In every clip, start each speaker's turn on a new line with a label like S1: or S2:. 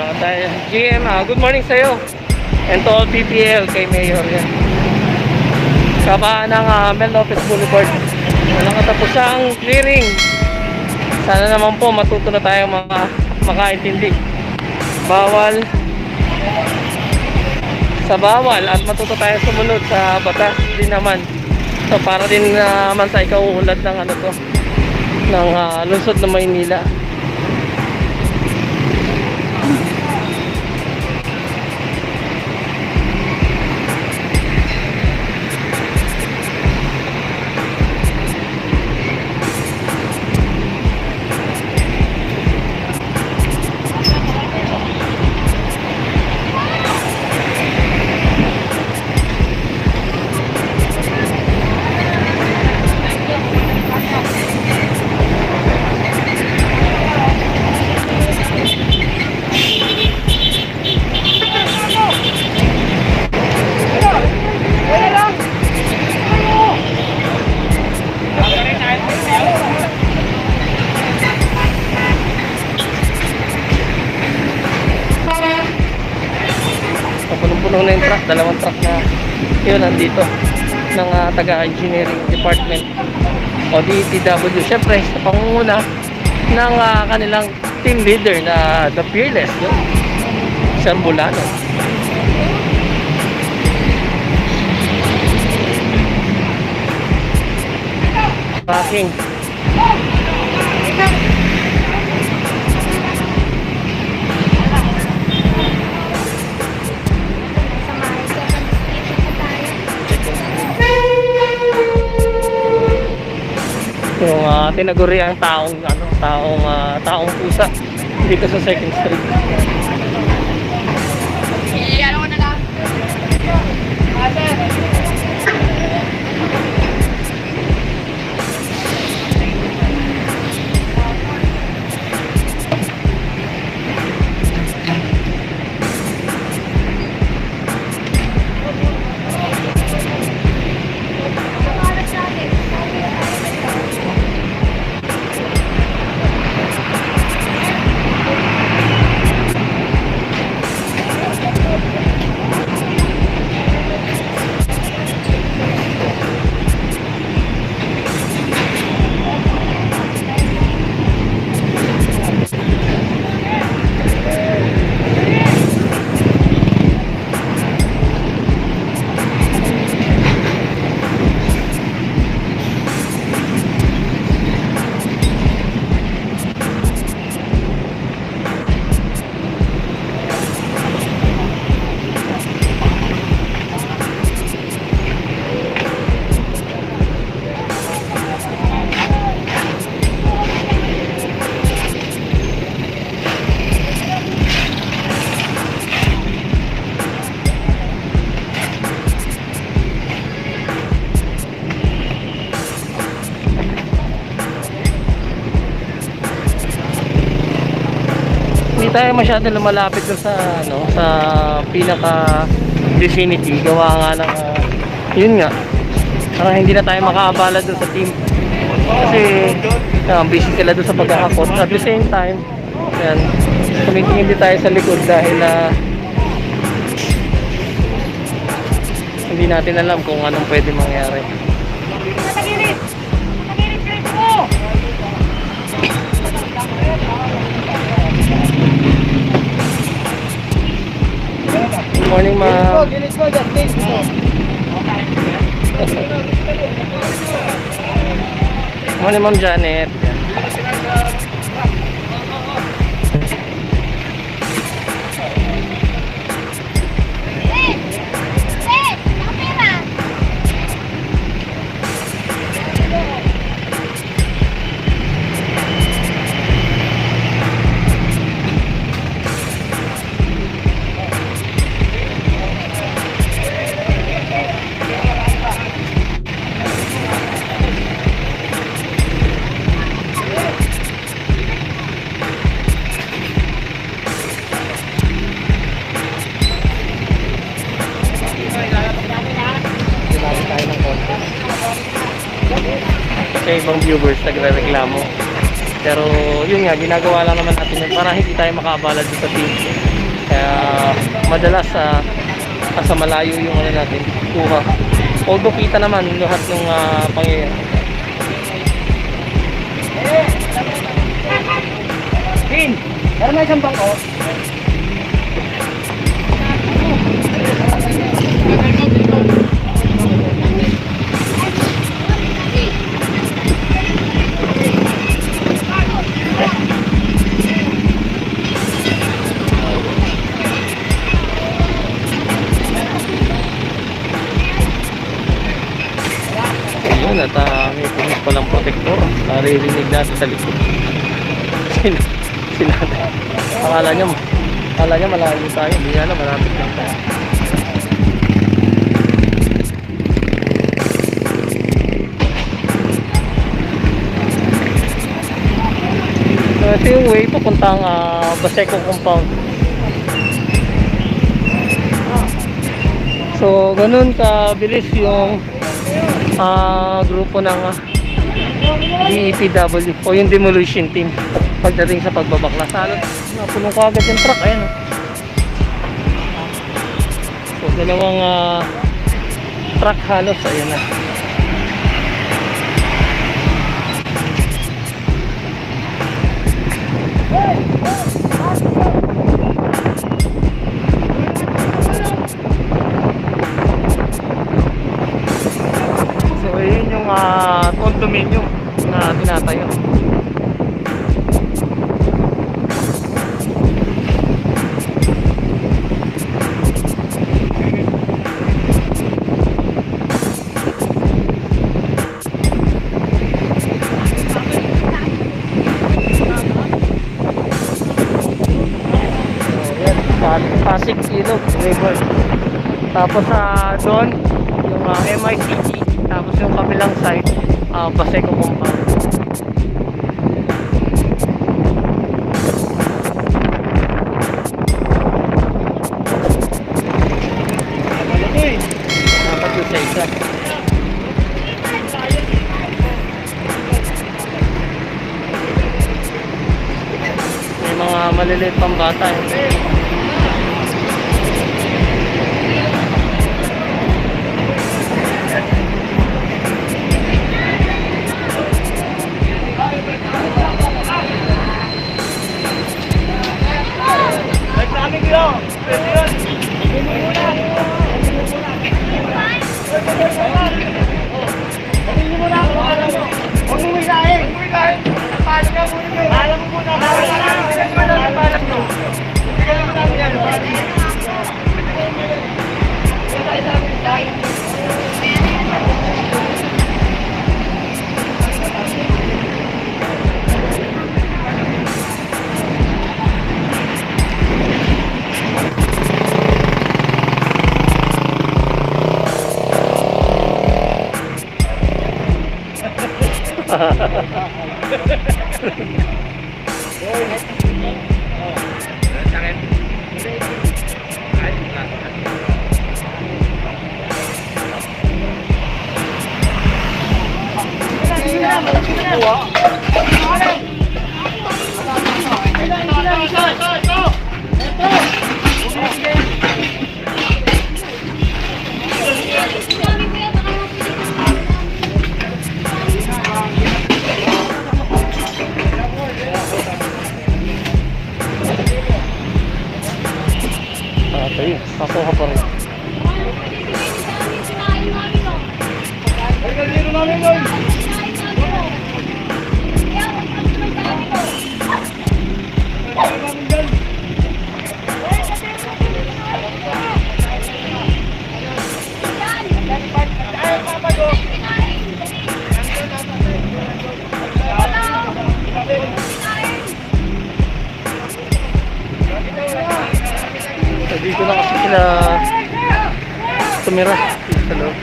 S1: Tayo. GM, good morning sa'yo. And to all PPL kay Mayor yan. Kabaan ng Mel Lopez Boulevard. Walang katapusang clearing. Sana naman po matuto na tayo makaintindi. Bawal sa bawal at matuto tayo sumunod sa batas din naman. So para din naman sa ikauulad ng ano to, ng lungsod ng Maynila. Punong-puno na yung truck, dalawang truck na yun nandito ng taga-engineering department o DPW. Siyempre sa pangunguna ng kanilang team leader na The Fearless, yun, Sir Bulano. Parking. Yung tinaguri ang taong pusa dito sa 2nd Street.
S2: Ano na lang?
S1: Hindi tayo masyado lumalapit sa sa pinaka vicinity, gawa nga ng yun nga, parang hindi na tayo makaabala dun sa team kasi busy sila dun sa paghahakot. At the same time yan, tumitingin din tayo sa likod dahil hindi natin alam kung anong pwede mangyari. Good morning, ma'am. Good morning, ma'am Janet. Kasi ibang viewers nagre-reklamo Pero yun nga, ginagawa lang naman natin yun para hindi tayo makaabala dito sa team. Kaya madalas sa malayo yung ano natin, kuha. Although kita naman lahat ng pangyayari.
S2: Pin, meron na isang bangko.
S1: Ayun, at may pumis palang protector. Naririnig natin sa likod. Sila. Akala niya malayo tayo. Hindi niya alam, malapit lang tayo. So, ito yung way papuntang Baseco compound. So, ganun kabilis yung grupo ng DEPW o yung demolition team pagdating sa pagbabaklas. Halos napulong ko agad yung truck. Ayan. So, dalawang truck halos. Ayan na. Ayun yung condominium na tinatayo. Pasig Ilog River. Tapos doon yung MICT. Tapos yung kabilang side, Baseco compound. Dapat yung sa isa. May mga maliliit pang bata eh. Pasok ka pa rin. Dito na kasi sila tumira dito sa loob.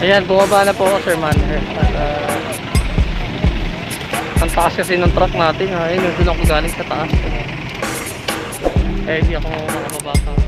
S1: Ayan, bumaba na po ako, Sir Manher. At, ang taas kasi ng truck natin. Ayun, doon ako galing sa taas. Eh, hindi ako makababa pa.